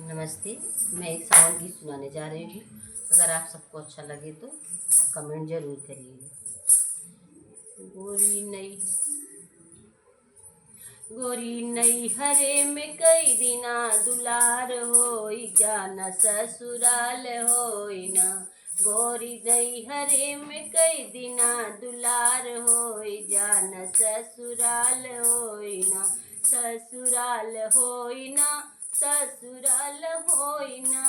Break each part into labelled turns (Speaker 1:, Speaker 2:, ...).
Speaker 1: नमस्ते। मैं एक सावन गीत सुनाने जा रही हूँ। अगर आप सबको अच्छा लगे तो कमेंट जरूर करिएगा। गोरी नई हरे में कई दिना दुलार होई जाना ससुराल होई ना। गोरी नई हरे में कई दिना दुलार होई जाना ससुराल होई ना। ससुराल होई ना, ससुराल होई ना।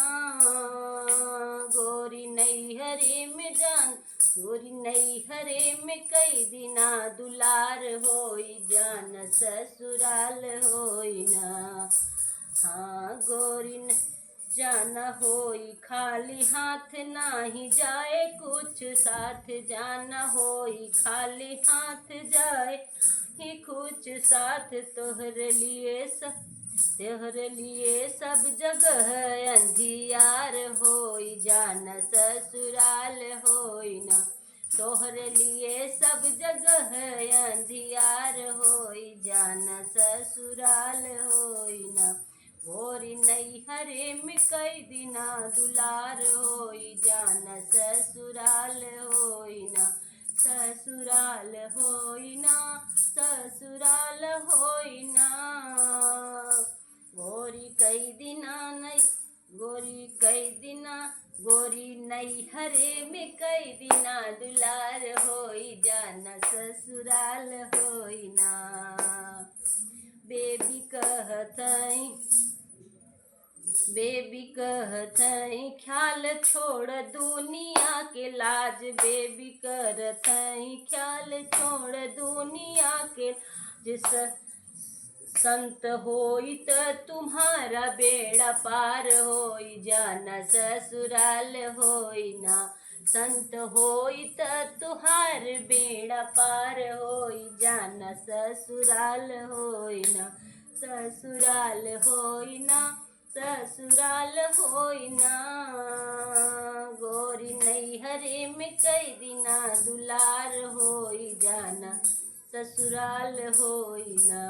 Speaker 1: गोरी नई हरे में जान, गोरी नई हरे में कई दिना दुलार होई जान ससुराल होई ना। हाँ गोरी न जाना होई खाली हाथ नाही जाए कुछ साथ जाना होई खाली हाथ जाए ही कुछ साथ। तोहरे लिए सब जगह अंधियार होई जाना ससुराल होई ना। तोहरे लिए सब जगह अंधियार होई जाना ससुराल होई ना। गोरी नई हरे में कई दिना दुलार होई जाना ससुराल होई ना। ससुराल होई ना, ससुराल होई ना। गोरी कई दिना नई, गोरी नई हरे में कई दिना दुलार होई जाना ससुराल होई ना। बेबी कहतई ख्याल छोड़ दुनिया के लाज। बेबी करतई ख्याल छोड़ दुनिया के जिस संत होई त तुम्हारा बेड़ा पार होई जाना ससुराल होई ना। संत होई त तुहार बेड़ा पार होई जाना ससुराल होई ना। ससुराल होई ना, ससुराल होई ना। गोरी नई हरे में कई दिना दुलार होई जाना ससुराल होई ना।